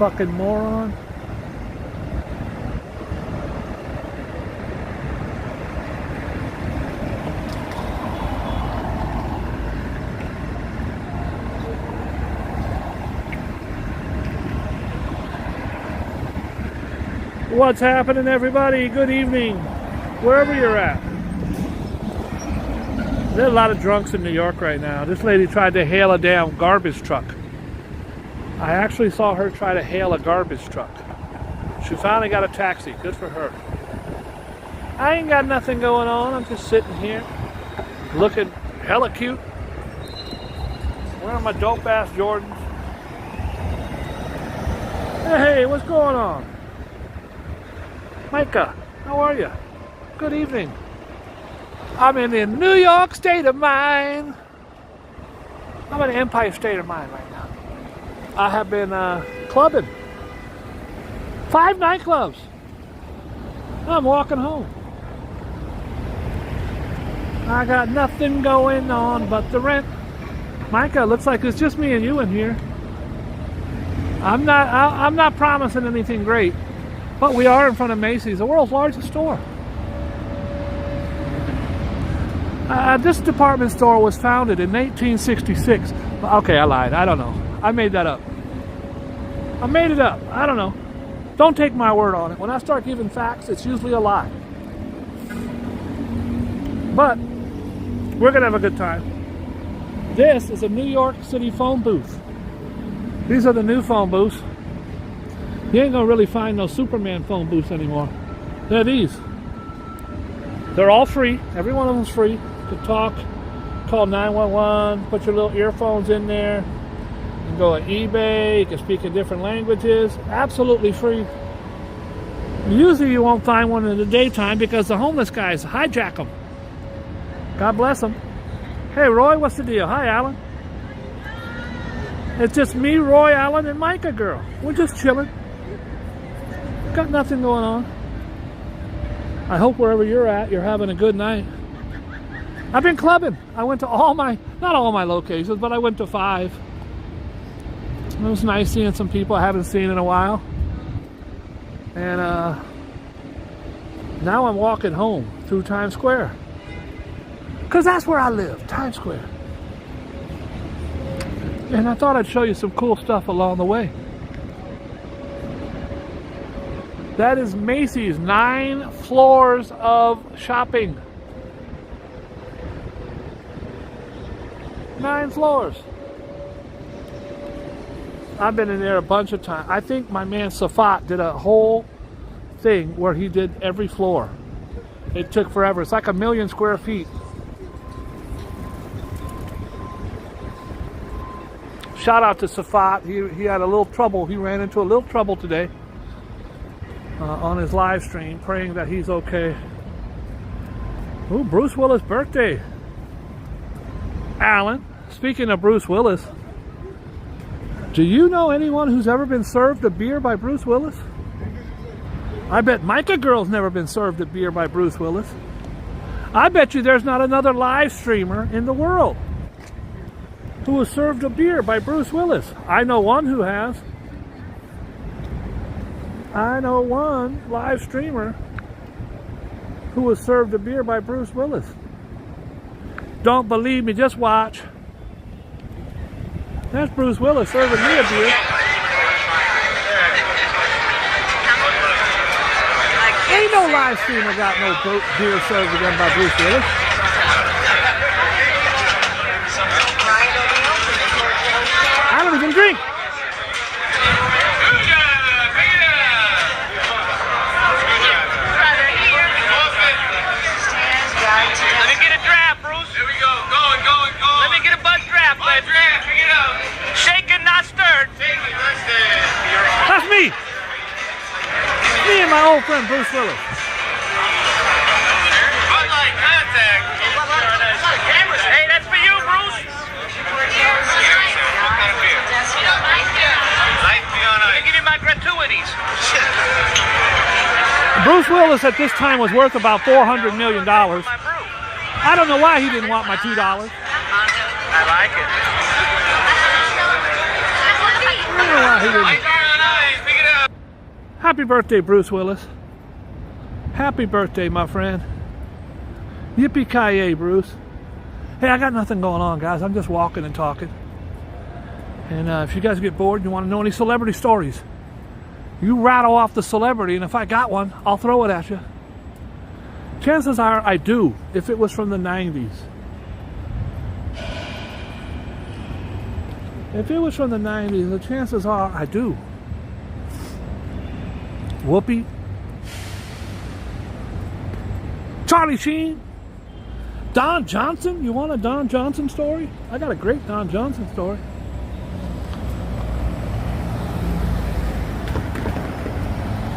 fucking moron. What's happening, everybody? Good evening, wherever you're at. There's a lot of drunks in New York right now. This lady tried to hail a damn garbage truck. I actually saw her try to hail a garbage truck. She finally got a taxi. Good for her. I ain't got nothing going on. I'm just sitting here looking hella cute. Wearing my dope ass Jordans. Hey, what's going on? Micah, how are you? Good evening. I'm in the New York state of mind. I'm in the Empire state of mind right now. I have been clubbing. 5 nightclubs. I'm walking home. I got nothing going on but the rent. Micah, looks like it's just me and you in here. I'm not promising anything great, but we are in front of Macy's, the world's largest store. This department store was founded in 1866. Okay, I lied. I don't know. I made that up. I made it up. I don't know. Don't take my word on it. When I start giving facts, it's usually a lie. But we're going to have a good time. This is a New York City phone booth. These are the new phone booths. You ain't going to really find no Superman phone booths anymore. They're these. They're all free. Every one of them's free. You can talk, call 911, put your little earphones in there. You can go on eBay. You can speak in different languages. Absolutely free. Usually you won't find one in the daytime because the homeless guys hijack them. God bless them. Hey, Roy, what's the deal? Hi, Alan. It's just me, Roy, Alan, and Micah girl. We're just chilling. Got nothing going on. I hope wherever you're at, you're having a good night. I've been clubbing. I went to not all my locations, but I went to 5. It was nice seeing some people I haven't seen in a while. And now I'm walking home through Times Square. Because that's where I live, Times Square. And I thought I'd show you some cool stuff along the way. That is Macy's, 9 floors of shopping. 9 floors. I've been in there a bunch of times. I think my man Safat did a whole thing where he did every floor. It took forever. It's like 1 million square feet. Shout out to Safat. He had a little trouble. He ran into a little trouble today. On his live stream, praying that he's okay. Ooh, Bruce Willis' birthday. Alan, speaking of Bruce Willis, do you know anyone who's ever been served a beer by Bruce Willis? I bet Micah Girl's never been served a beer by Bruce Willis. I bet you there's not another live streamer in the world who was served a beer by Bruce Willis. I know one who has. I know one live streamer who was served a beer by Bruce Willis. Don't believe me, just watch. That's Bruce Willis serving me a beer. Ain't no live streamer got no beer served to them by Bruce Willis. I don't even drink. Shaken, not stirred. That's me. Me and my old friend Bruce Willis. Hey, that's for you, Bruce. Let me give you my gratuities. Bruce Willis at this time was worth about $400 million. I don't know why he didn't want my $2. I like it. I don't know why he didn't. Happy birthday, Bruce Willis. Happy birthday, my friend. Yippee-ki-yay, Bruce. Hey, I got nothing going on, guys. I'm just walking and talking. And if you guys get bored and you want to know any celebrity stories, you rattle off the celebrity, and if I got one, I'll throw it at you. Chances are I do, if it was from the 90s. If it was from the 90s, the chances are I do. Whoopi. Charlie Sheen. Don Johnson. You want a Don Johnson story? I got a great Don Johnson story.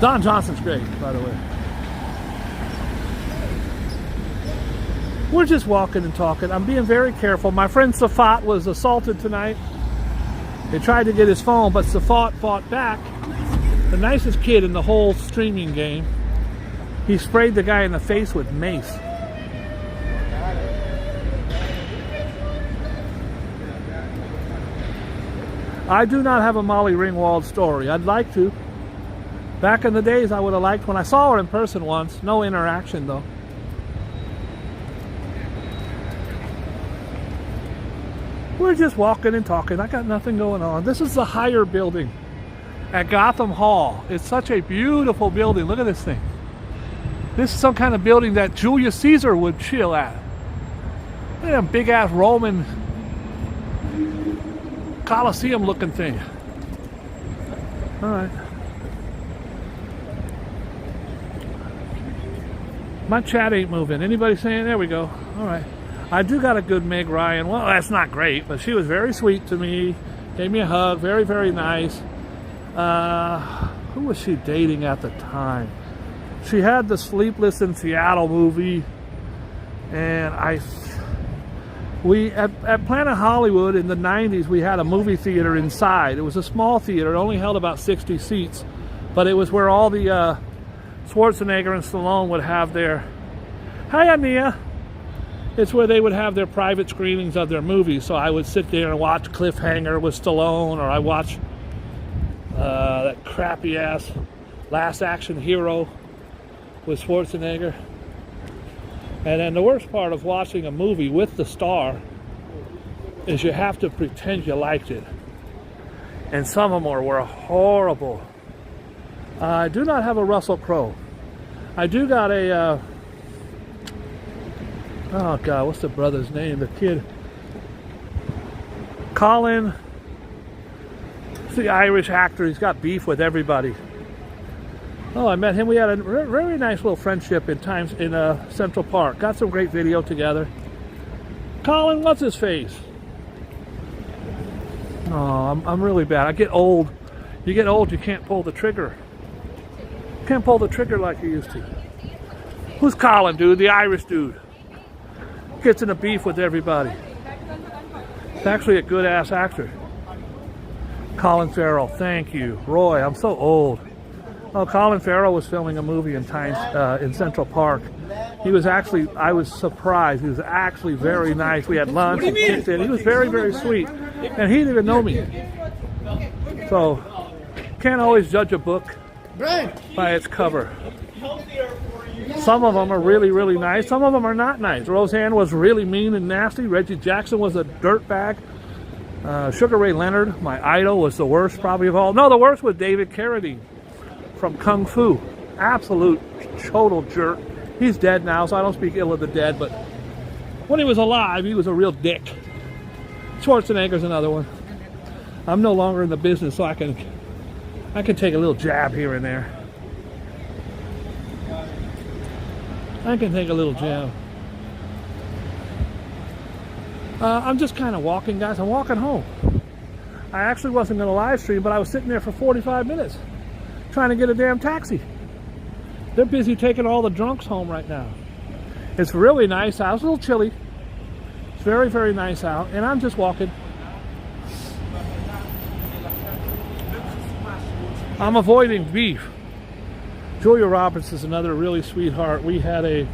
Don Johnson's great, by the way. We're just walking and talking. I'm being very careful. My friend Safat was assaulted tonight. They tried to get his phone, but Safat fought back. The nicest kid in the whole streaming game. He sprayed the guy in the face with mace. I do not have a Molly Ringwald story. I'd like to. Back in the days, I would have liked when I saw her in person once. No interaction, though. We're just walking and talking. I got nothing going on. This is the higher building at Gotham Hall. It's such a beautiful building. Look at this thing. This is some kind of building that Julius Caesar would chill at. Look at that big-ass Roman Colosseum-looking thing. All right. My chat ain't moving. Anybody saying? There we go. All right. I do got a good Meg Ryan. Well, that's not great, but she was very sweet to me. Gave me a hug. Very, very nice. Who was she dating at the time? She had the Sleepless in Seattle movie, and at Planet Hollywood in the 90s, we had a movie theater inside. It was a small theater. It only held about 60 seats, but it was where all the Schwarzenegger and Stallone would have their... Hi, Ania. It's where they would have their private screenings of their movies. So I would sit there and watch Cliffhanger with Stallone, or I watch that crappy-ass Last Action Hero with Schwarzenegger. And then the worst part of watching a movie with the star is you have to pretend you liked it. And some of them were horrible. I do not have a Russell Crowe. I do got a... oh, God, what's the brother's name? The kid. Colin. It's the Irish actor. He's got beef with everybody. Oh, I met him. We had a very nice little friendship in Central Park. Got some great video together. Colin, what's his face? Oh, I'm really bad. I get old. You get old, you can't pull the trigger. Can't pull the trigger like you used to. Who's Colin, dude? The Irish dude. Gets in a beef with everybody. It's actually a good-ass actor. Colin Farrell, thank you. Roy, I'm so old. Oh, Colin Farrell was filming a movie in Central Park. He was actually, I was surprised. He was actually very nice. We had lunch and kicked it. He was very, very sweet. And he didn't even know me. So, can't always judge a book by its cover. Some of them are really, really nice. Some of them are not nice. Roseanne was really mean and nasty. Reggie Jackson was a dirtbag. Sugar Ray Leonard, my idol, was the worst probably of all. No, the worst was David Carradine from Kung Fu. Absolute total jerk. He's dead now, so I don't speak ill of the dead, but when he was alive, he was a real dick. Schwarzenegger's another one. I'm no longer in the business, so I can take a little jab here and there. I can take a little jab. I'm just kind of walking, guys. I'm walking home. I actually wasn't going to live stream, but I was sitting there for 45 minutes trying to get a damn taxi. They're busy taking all the drunks home right now. It's really nice out. It's a little chilly. It's very, very nice out, and I'm just walking. I'm avoiding beef. Julia Roberts is another really sweetheart. We had a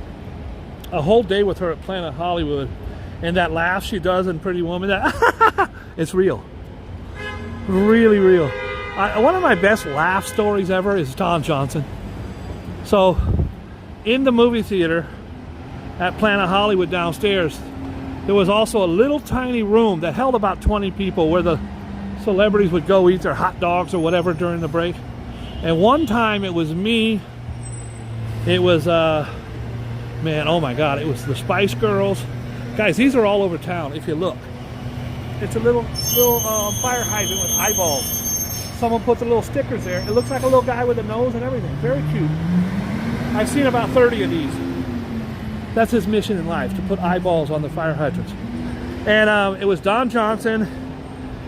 whole day with her at Planet Hollywood, and that laugh she does in Pretty Woman, that it's real. Really real. One of my best laugh stories ever is Don Johnson. So, in the movie theater at Planet Hollywood downstairs, there was also a little tiny room that held about 20 people where the celebrities would go eat their hot dogs or whatever during the break. And one time it was me, it was, man, oh my God, it was the Spice Girls. Guys, these are all over town if you look. It's a little fire hydrant with eyeballs. Someone puts the little stickers there. It looks like a little guy with a nose and everything. Very cute. I've seen about 30 of these. That's his mission in life, to put eyeballs on the fire hydrants. And it was Don Johnson,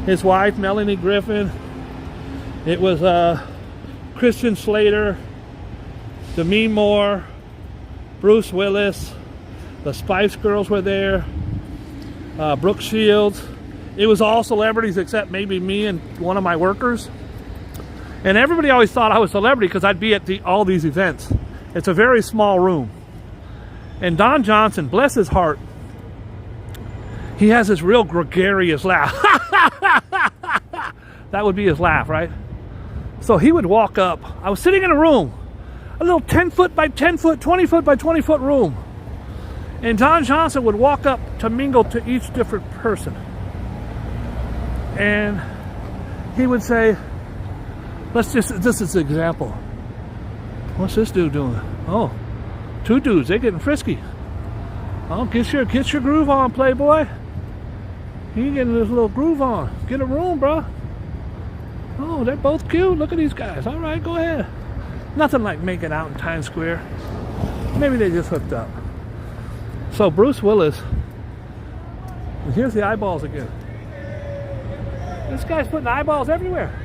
his wife, Melanie Griffin. It was Christian Slater, Demi Moore, Bruce Willis. The Spice Girls were there. Brooke Shields. It was all celebrities except maybe me and one of my workers. And everybody always thought I was a celebrity because I'd be at all these events. It's a very small room. And Don Johnson, bless his heart, he has this real gregarious laugh. That would be his laugh, right? So he would walk up. I was sitting in a room, a little 10 foot by 10 foot, 20 foot by 20 foot room. And Don Johnson would walk up to mingle to each different person. And he would say, this is an example. What's this dude doing? Oh, two dudes, they're getting frisky. Oh, get your groove on, playboy. You getting this little groove on. Get a room, bro. Oh, they're both cute. Look at these guys. All right, go ahead. Nothing like making out in Times Square. Maybe they just hooked up. So Bruce Willis, and here's the eyeballs again. This guy's putting eyeballs everywhere.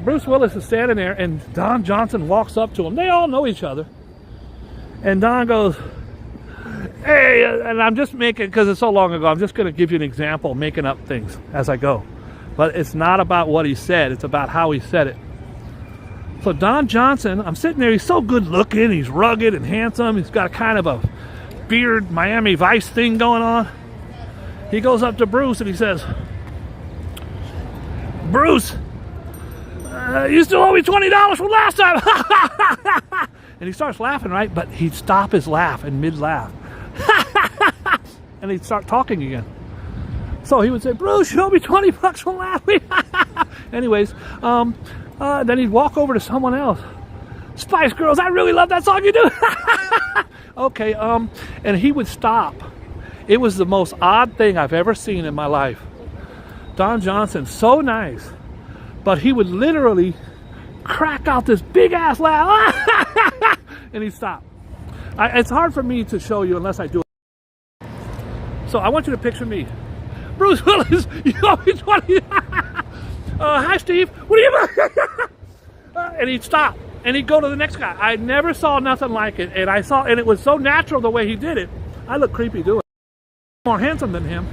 Bruce Willis is standing there, and Don Johnson walks up to him. They all know each other. And Don goes, hey, and I'm just making, because it's so long ago, I'm just going to give you an example, making up things as I go. But it's not about what he said, it's about how he said it. So Don Johnson, I'm sitting there, he's so good looking, he's rugged and handsome, he's got a kind of a beard Miami Vice thing going on. He goes up to Bruce and he says, Bruce, you still owe me $20 from last time. And he starts laughing, right? But he'd stop his laugh in mid-laugh. And he'd start talking again. So he would say, Bruce, you owe me $20 from last week. Anyways, then he'd walk over to someone else. Spice Girls, I really love that song you do. Okay, and he would stop. It was the most odd thing I've ever seen in my life. Don Johnson, so nice, but he would literally crack out this big ass laugh, and he'd stop. It's hard for me to show you unless I do it. So I want you to picture me. Bruce Willis, you owe me 20. Hi Steve, what are you doing? And he'd stop, and he'd go to the next guy. I never saw nothing like it, and it was so natural the way he did it. I look creepy doing it. More handsome than him.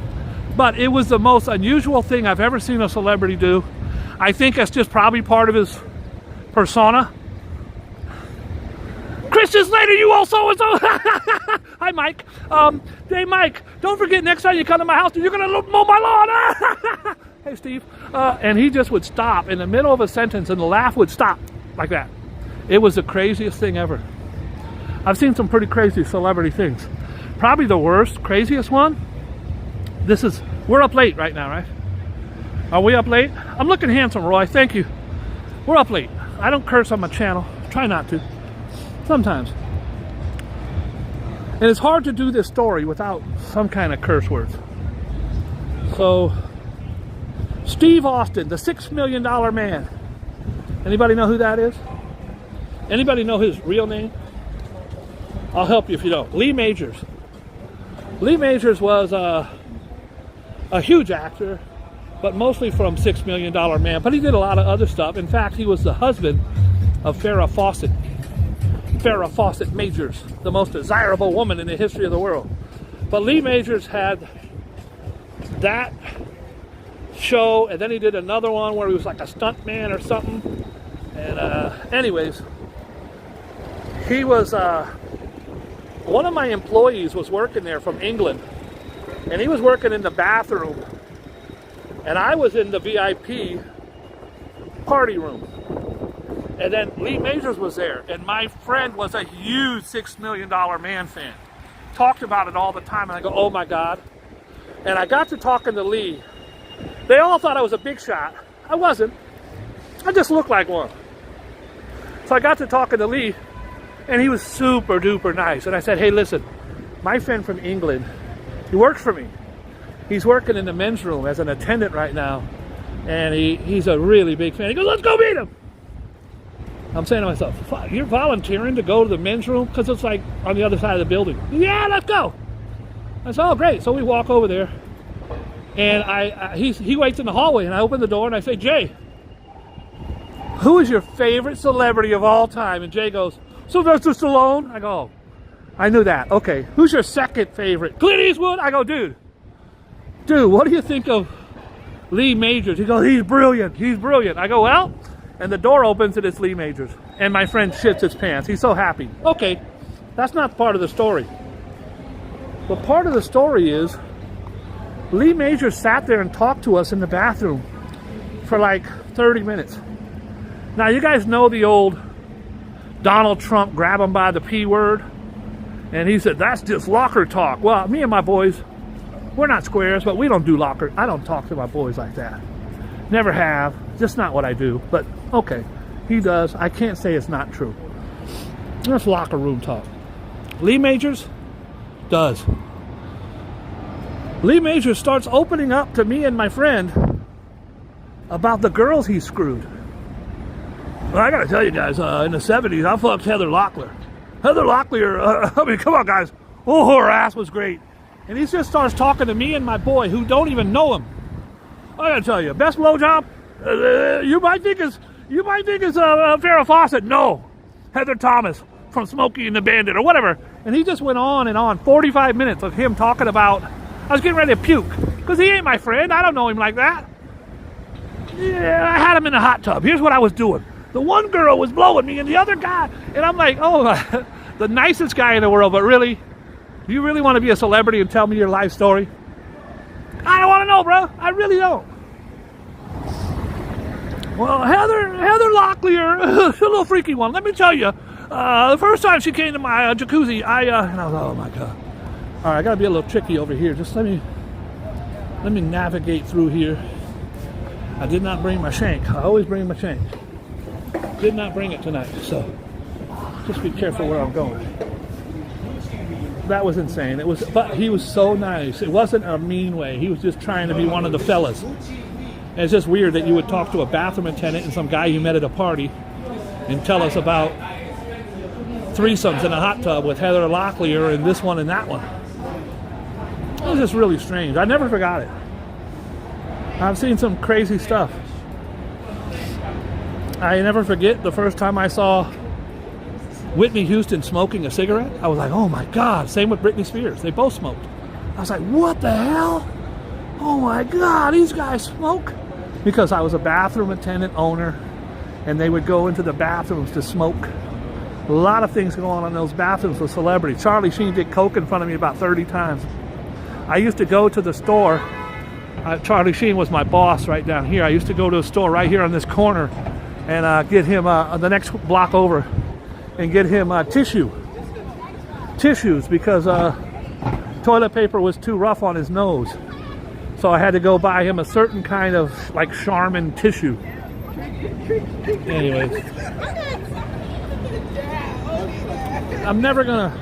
But it was the most unusual thing I've ever seen a celebrity do. I think that's just probably part of his persona. Christian Slater, you also and so. Hi, Mike. Hey, Mike. Don't forget next time you come to my house, you're gonna mow my lawn. Hey, Steve. And he just would stop in the middle of a sentence, and the laugh would stop like that. It was the craziest thing ever. I've seen some pretty crazy celebrity things. Probably the worst, craziest one. We're up late right now, right? Are we up late? I'm looking handsome, Roy. Thank you. We're up late. I don't curse on my channel. Try not to. Sometimes. And it's hard to do this story without some kind of curse words. So, Steve Austin, the $6 million man. Anybody know who that is? Anybody know his real name? I'll help you if you don't. Lee Majors. Lee Majors was a huge actor, but mostly from $6 Million Man. But he did a lot of other stuff. In fact, he was the husband of Farrah Fawcett. Farrah Fawcett Majors, the most desirable woman in the history of the world. But Lee Majors had that show, and then he did another one where he was like a stunt man or something. And anyways, he was one of my employees was working there from England, and he was working in the bathroom, and I was in the VIP party room. And then Lee Majors was there, and my friend was a huge $6 Million Man fan. Talked about it all the time, and I go, oh my God. And I got to talking to Lee. They all thought I was a big shot. I wasn't. I just looked like one. So I got to talking to Lee, and he was super duper nice. And I said, hey, listen, my friend from England, he works for me. He's working in the men's room as an attendant right now, and he's a really big fan. He goes, let's go meet him. I'm saying to myself, you're volunteering to go to the men's room? Because it's like on the other side of the building. Yeah, let's go. I said, oh, great. So we walk over there, and he waits in the hallway, and I open the door, and I say, Jay, who is your favorite celebrity of all time? And Jay goes, Sylvester Stallone. I go, oh, I knew that. Okay, who's your second favorite? Clint Eastwood. I go, dude, what do you think of Lee Majors? He goes, he's brilliant. I go, well, and the door opens and it's Lee Majors. And my friend shits his pants. He's so happy. Okay, that's not part of the story. But part of the story is Lee Majors sat there and talked to us in the bathroom for like 30 minutes. Now, you guys know the old Donald Trump grab him by the P word? And he said, that's just locker talk. Well, me and my boys, we're not squares, but we don't do locker. I don't talk to my boys like that. Never have. Just not what I do. But, okay, he does. I can't say it's not true. That's locker room talk. Lee Majors does. Lee Majors starts opening up to me and my friend about the girls he screwed. Well, I gotta tell you guys, in the 70s, I fucked Heather Locklear. Heather Locklear, I mean, come on, guys. Oh, her ass was great. And he just starts talking to me and my boy, who don't even know him. I gotta tell you, best blowjob you might think is Farrah Fawcett. No, Heather Thomas from Smokey and the Bandit or whatever. And he just went on and on, 45 minutes of him talking about. I was getting ready to puke because he ain't my friend. I don't know him like that. Yeah, I had him in the hot tub. Here's what I was doing. The one girl was blowing me, and the other guy, and I'm like, oh, the nicest guy in the world. But really, do you really want to be a celebrity and tell me your life story? I don't want to know, bro. I really don't. Well, Heather Locklear, a little freaky one. Let me tell you, the first time she came to my jacuzzi, and I was, oh my God. All right, I gotta be a little tricky over here. Just let me navigate through here. I did not bring my shank. I always bring my shank. Did not bring it tonight, so just be careful where I'm going. That was insane. But he was so nice. It wasn't a mean way. He was just trying to be one of the fellas. And it's just weird that you would talk to a bathroom attendant and some guy you met at a party and tell us about threesomes in a hot tub with Heather Locklear and this one and that one. It was just really strange. I never forgot it. I've seen some crazy stuff. I never forget the first time I saw Whitney Houston smoking a cigarette. I was like, oh my God. Same with Britney Spears. They both smoked. I was like, what the hell? Oh my God, these guys smoke? Because I was a bathroom attendant owner, and they would go into the bathrooms to smoke. A lot of things going on in those bathrooms with celebrities. Charlie Sheen did coke in front of me about 30 times. I used to go to the store. Charlie Sheen was my boss right down here. I used to go to a store right here on this corner and get him the next block over and get him tissues because toilet paper was too rough on his nose. So I had to go buy him a certain kind of like Charmin tissue. Anyways, I'm never gonna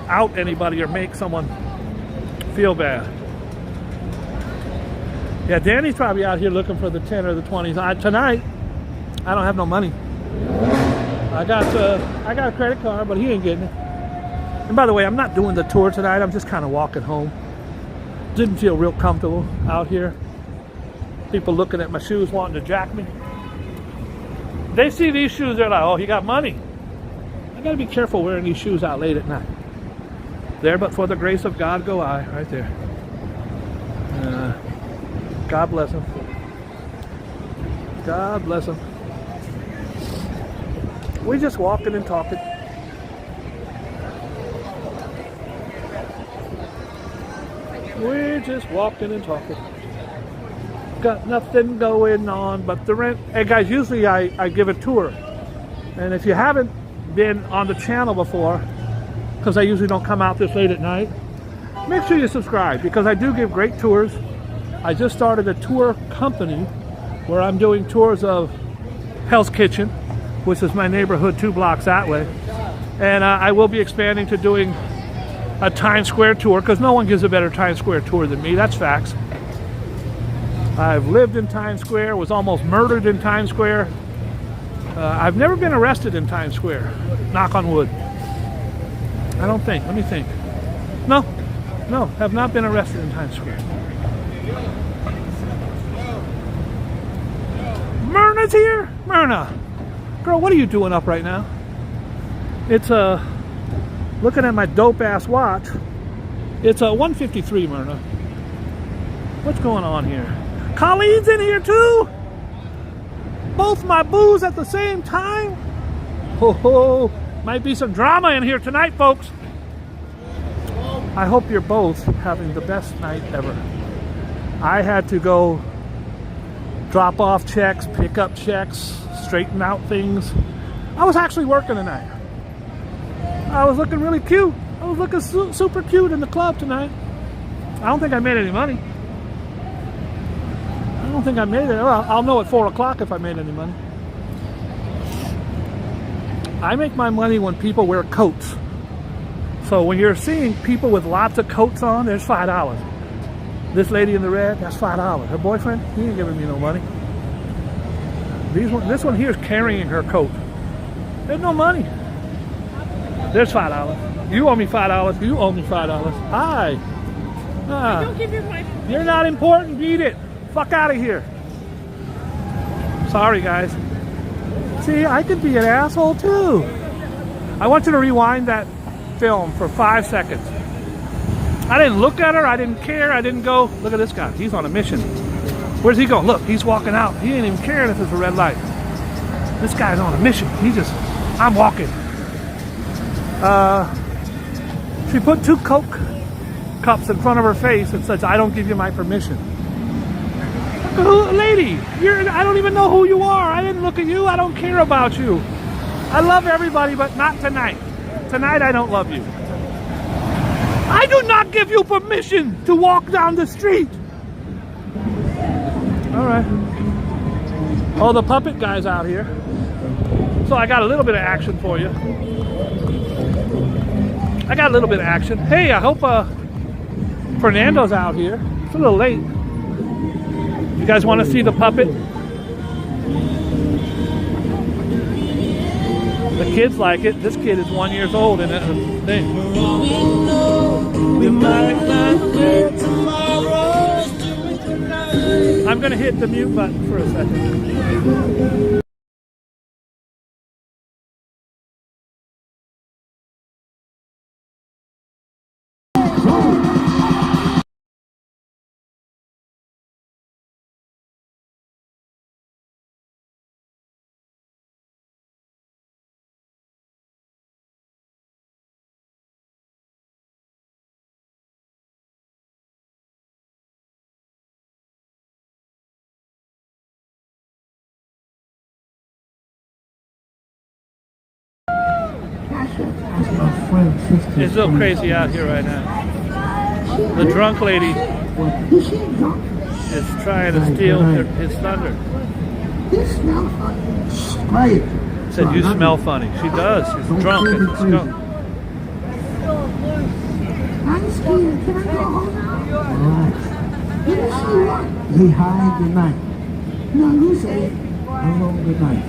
out anybody or make someone feel bad. Yeah, Danny's probably out here looking for the 10 or the 20s. Tonight, I don't have no money. I got a credit card, but he ain't getting it. And by the way, I'm not doing the tour tonight. I'm just kind of walking home. Didn't feel real comfortable out here. People looking at my shoes wanting to jack me. They see these shoes, they're like, oh, he got money. I gotta be careful wearing these shoes out late at night. There but for the grace of God go I, right there. God bless him. God bless him. We just walking and talking. We're just walking and talking. got nothing going on but the rent. Hey guys, usually I give a tour. And if you haven't been on the channel before, because I usually don't come out this late at night, make sure you subscribe, because I do give great tours. I just started a tour company where I'm doing tours of Hell's Kitchen, which is my neighborhood 2 blocks that way. And I will be expanding to doing a Times Square tour, because no one gives a better Times Square tour than me. That's facts. I've lived in Times Square, was almost murdered in Times Square. I've never been arrested in Times Square, knock on wood. I don't think, let me think. No, have not been arrested in Times Square. Myrna's here? Myrna, girl, what are you doing up right now? It's looking at my dope ass watch. It's a 1:53, Myrna. What's going on here? Colleen's in here too? Both my boos at the same time? Ho, might be some drama in here tonight, folks. I hope you're both having the best night ever. I had to go drop off checks, pick up checks, straighten out things. I was actually working tonight. I was looking really cute. I was looking super cute in the club tonight. I don't think I made any money. I don't think I made it. Well, I'll know at 4 o'clock if I made any money. I make my money when people wear coats. So when you're seeing people with lots of coats on, there's $5. This lady in the red, that's $5. Her boyfriend, he ain't giving me no money. This one here is carrying her coat. There's no money. There's $5. You owe me $5. You owe me $5. Hi. Don't give your wife. You're not important. Beat it. Fuck out of here. Sorry, guys. See, I could be an asshole too. I want you to rewind that film for 5 seconds. I didn't look at her. I didn't care. I didn't go. Look at this guy. He's on a mission. Where's he going? Look, he's walking out. He ain't even caring if it's a red light. This guy's on a mission. I'm walking. She put 2 Coke cups in front of her face and says, I don't give you my permission. Lady, I don't even know who you are. I didn't look at you. I don't care about you. I love everybody, but not tonight. Tonight I don't love you. I do not give you permission to walk down the street. All right. Oh, the puppet guy's out here. So I got a little bit of action for you. I got a little bit of action. Hey, I hope Fernando's out here. It's a little late. You guys want to see the puppet? The kids like it. This kid is 1 year old and I'm gonna hit the mute button for a second. It's a little crazy out here right now. The drunk lady is trying to steal his thunder. Said you smell funny. She does. She's drunk as a skunk. Say hi, good night. No, you say hello, good night.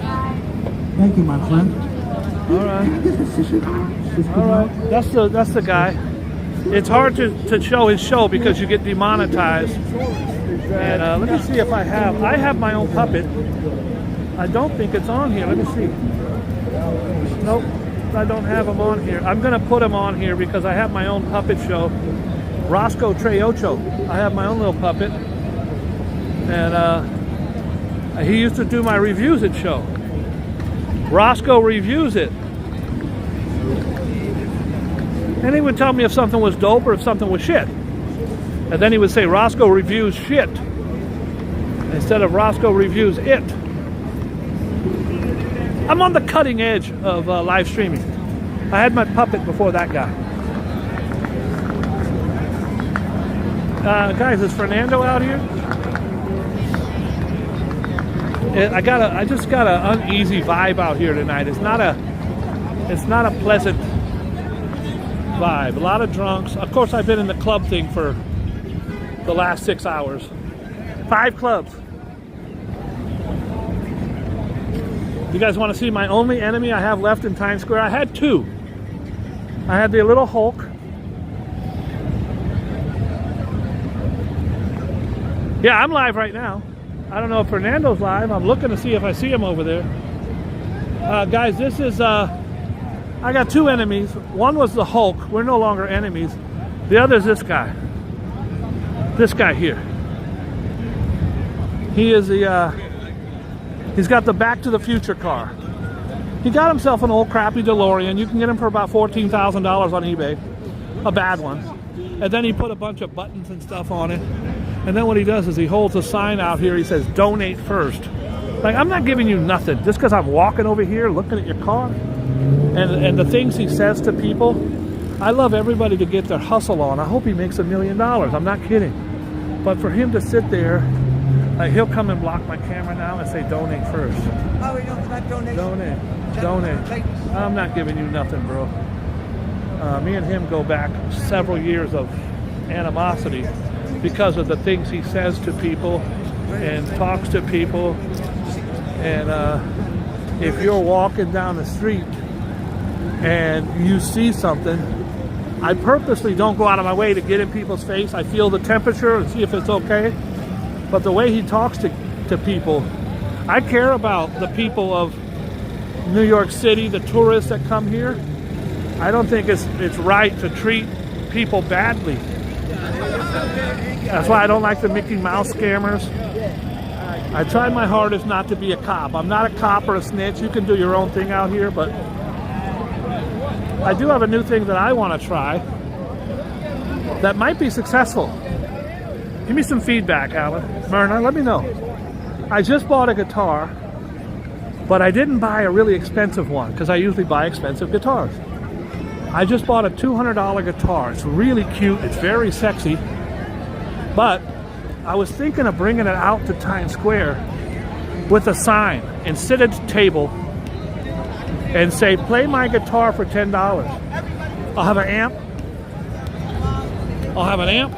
Thank you, my friend. All right. All right. That's the guy. It's hard to show his show because you get demonetized. And let me see if I have my own puppet. I don't think it's on here. Let me see. Nope, I don't have him on here. I'm gonna put him on here because I have my own puppet show. Roscoe Treocho. I have my own little puppet. And he used to do my reviews at show. Roscoe reviews it. And he would tell me if something was dope or if something was shit. And then he would say, Roscoe reviews shit. Instead of Roscoe Reviews It. I'm on the cutting edge of live streaming. I had my puppet before that guy. Guys, is Fernando out here? I just got an uneasy vibe out here tonight. It's not a pleasant vibe. A lot of drunks. Of course, I've been in the club thing for the last 6 hours. 5 clubs. You guys want to see my only enemy I have left in Times Square? I had 2. I had the little Hulk. Yeah, I'm live right now. I don't know if Fernando's live. I'm looking to see if I see him over there. Guys, this is, I got 2 enemies. One was the Hulk. We're no longer enemies. The other is this guy. This guy here. He is the, he's got the Back to the Future car. He got himself an old crappy DeLorean. You can get him for about $14,000 on eBay. A bad one. And then he put a bunch of buttons and stuff on it. And then what he does is he holds a sign out here. He says, donate first. Like, I'm not giving you nothing. Just because I'm walking over here looking at your car. And the things he says to people. I love everybody to get their hustle on. I hope he makes $1 million. I'm not kidding. But for him to sit there, he'll come and block my camera now and say, donate first. Oh, we don't about donation. Donate. I'm not giving you nothing, bro. Me and him go back several years of animosity because of the things he says to people and talks to people. And if you're walking down the street and you see something, I purposely don't go out of my way to get in people's face. I feel the temperature and see if it's okay. But the way he talks to people, I care about the people of New York City, the tourists that come here. I don't think it's right to treat people badly. That's why I don't like the Mickey Mouse scammers. I try my hardest not to be a cop. I'm not a cop or a snitch. You can do your own thing out here, but I do have a new thing that I want to try that might be successful. Give me some feedback, Alan. Myrna, let me know. I just bought a guitar, but I didn't buy a really expensive one because I usually buy expensive guitars. I just bought a $200 guitar. It's really cute. It's very sexy. But I was thinking of bringing it out to Times Square with a sign and sit at the table and say, play my guitar for $10. I'll have an amp.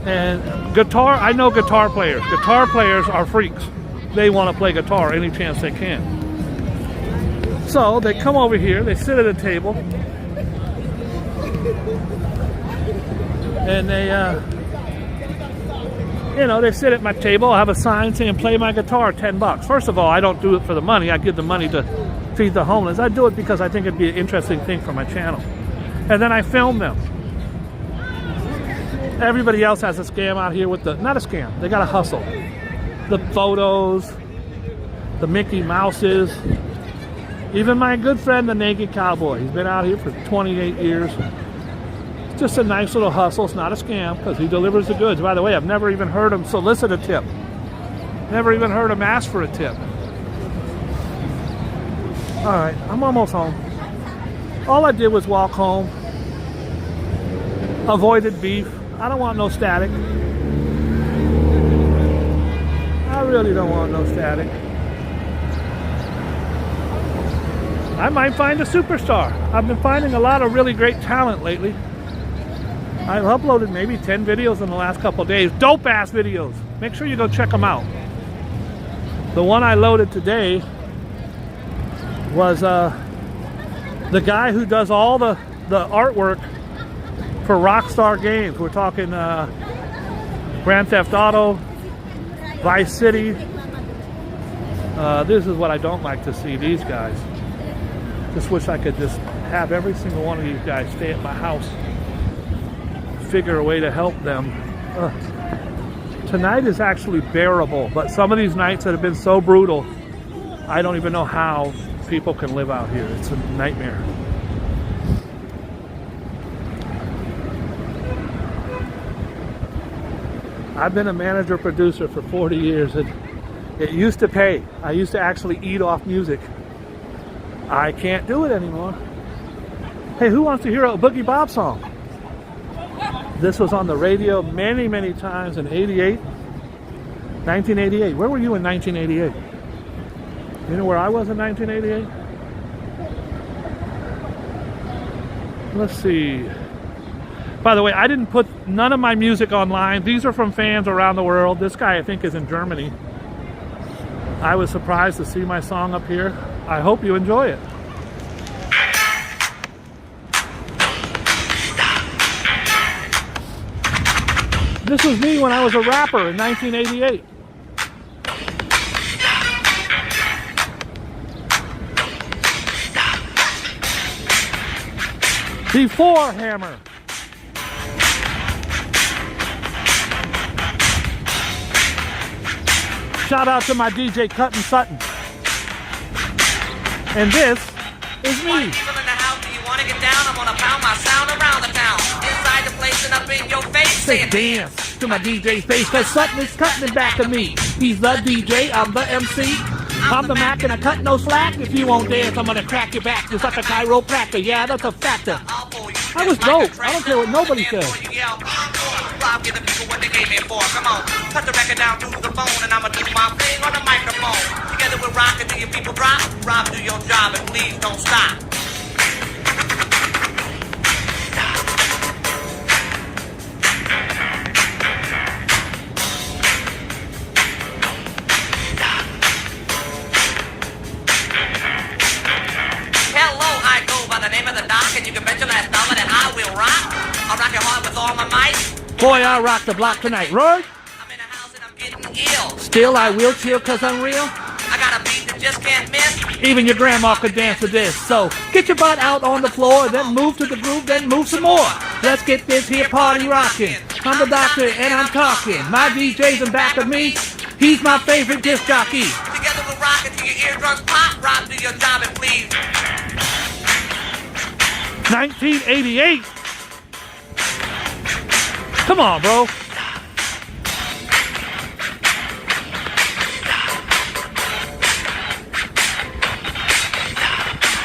And guitar, I know guitar players. Guitar players are freaks. They want to play guitar any chance they can. So they come over here, they sit at a table, and they, they sit at my table. I have a sign saying, play my guitar, $10. First of all, I don't do it for the money. I give the money to feed the homeless. I do it because I think it'd be an interesting thing for my channel. And then I film them. Everybody else has a scam out here with not a scam, they got a hustle. The photos, the Mickey Mouses, even my good friend, the Naked Cowboy. He's been out here for 28 years. It's just a nice little hustle. It's not a scam because he delivers the goods. By the way, I've never even heard him solicit a tip. Never even heard him ask for a tip. All right, I'm almost home. All I did was walk home. Avoided beef. I don't want no static. I really don't want no static. I might find a superstar. I've been finding a lot of really great talent lately. I've uploaded maybe 10 videos in the last couple of days. Dope ass videos. Make sure you go check them out. The one I loaded today was the guy who does all the artwork for Rockstar Games. We're talking Grand Theft Auto, Vice City. This is what I don't like to see, these guys. Just wish I could just have every single one of these guys stay at my house. Figure a way to help them. Tonight is actually bearable, but some of these nights that have been so brutal, I don't even know how people can live out here. It's a nightmare. I've been a manager producer for 40 years. It used to pay. I used to actually eat off music. I can't do it anymore. Hey, who wants to hear a Boogie Bob song? This was on the radio many, many times in 88. 1988. Where were you in 1988? You know where I was in 1988? Let's see. By the way, I didn't put none of my music online. These are from fans around the world. This guy, I think, is in Germany. I was surprised to see my song up here. I hope you enjoy it. This was me when I was a rapper in 1988. Before Hammer. Shout out to my DJ Cuttin' Sutton. And this is me. People in the house, do you want to get down? I'm gonna pound my sound around the town. Inside the place and up in your face. Say dance to my DJ's face, cause Sutton is cutting it back to me. He's the DJ, I'm the MC. I'm the Mac and I cut no slack. If you won't dance, I'm gonna crack your back just like a chiropractor. Yeah, that's a factor. I was dope. I don't care what nobody says. Rob, give the people what they came here for. Come on, cut the record down to the phone, and I'ma do my thing on the microphone. Together we're rocking till your people drop. Rob, do your job and please don't stop. Hello, I go by the name of the doc, and you can bet your last dollar that I will rock. I'll rock your heart with all my might. Boy, I rock the block tonight. Roy? I'm in a house and I'm getting ill. Still, I will chill cause I'm real. I got a beat that just can't miss. Even your grandma could dance to this. So get your butt out on the floor, then move to the groove, then move some more. Let's get this here party rocking. I'm the doctor and I'm talking. My DJ's in back of me. He's my favorite disc jockey. Together we're rocking till your eardrums pop. Rob, do your job and please. 1988. Come on, bro.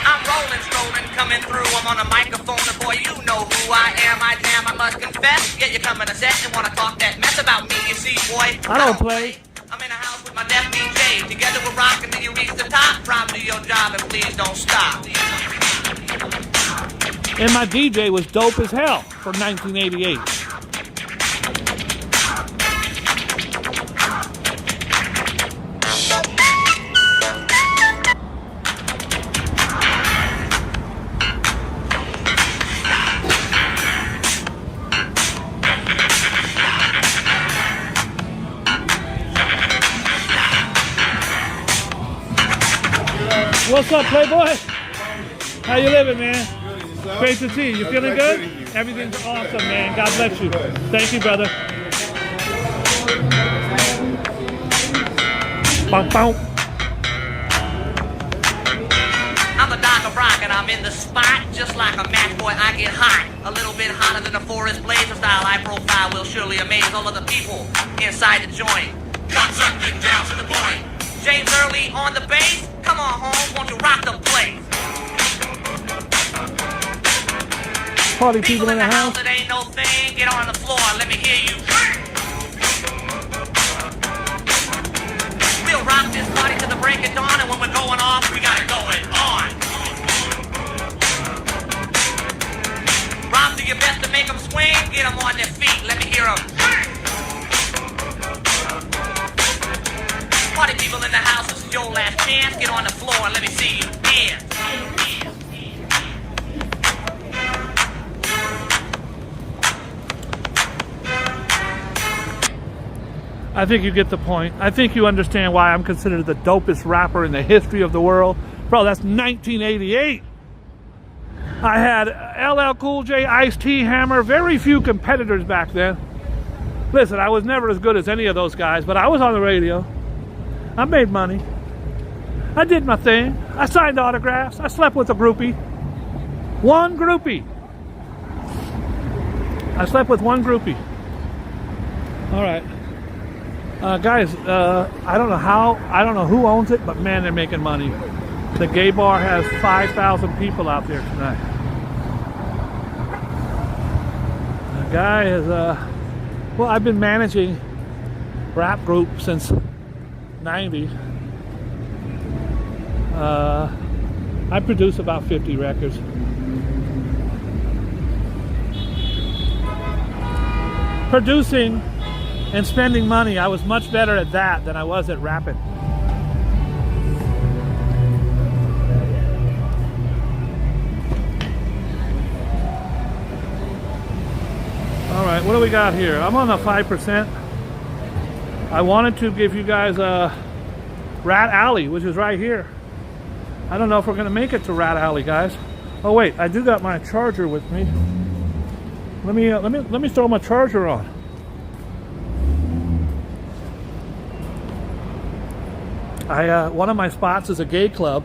I'm rolling, strolling, coming through. I'm on a microphone, and boy, you know who I am. I jam, I must confess. Yeah, you come in a set and wanna talk that mess about me. You see, boy, I don't play. I'm in a house with my deaf DJ. Together we're rocking till you reach the top. Rob, do your job and please don't stop. And my DJ was dope as hell for 1988. What's up, Playboy? How you living, man? Great to see you. You feeling good? Everything's awesome, man. God bless you. Thank you, brother. Bow, bow. I'm the Doc of Rock and I'm in the spot. Just like a match boy, I get hot. A little bit hotter than a forest blaze. The style I profile will surely amaze all of the people inside the joint. What's up, get down to the point. James Early on the bass. Come on home, won't you rock the place? Party people in the house. It ain't no thing. Get on the floor, let me hear you. We'll rock this party to the break of dawn, and when we're going off, we got it going on. Rob, do your best to make them swing. Get them on their feet, let me hear them. Party people in the house, this is your last chance. Get on the floor and let me see you dance. I think you get the point. I think you understand why I'm considered the dopest rapper in the history of the world. Bro, that's 1988. I had LL Cool J, Ice-T, Hammer, very few competitors back then. Listen, I was never as good as any of those guys, but I was on the radio. I made money. I did my thing. I signed autographs. I slept with a groupie. One groupie. I slept with one groupie. All right. Guys, I don't know who owns it, but man, they're making money. The gay bar has 5,000 people out there tonight. The guy is, well, I've been managing rap group since 90. I produce about 50 records. Producing and spending money, I was much better at that than I was at rapping. All right, what do we got here? I'm on a 5%. I wanted to give you guys a Rat Alley, which is right here. I don't know if we're gonna make it to Rat Alley, guys. Oh wait, I do got my charger with me. Let me throw my charger on. One of my spots is a gay club.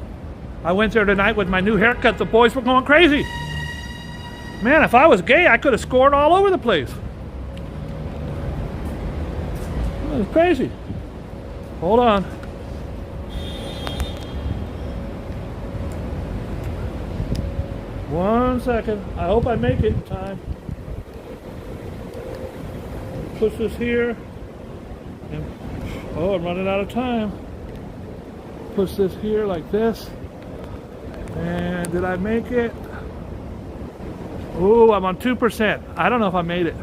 I went there tonight with my new haircut. The boys were going crazy. Man, if I was gay, I could have scored all over the place. It was crazy. Hold on. One second. I hope I make it in time. Push this here. And, oh, I'm running out of time. Push this here like this. And did I make it? Oh, I'm on 2%. I don't know if I made it.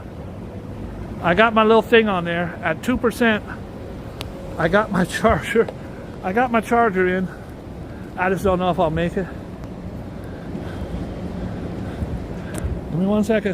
I got my little thing on there at 2%. I got my charger. I got my charger in. I just don't know if I'll make it. Give me 1 second.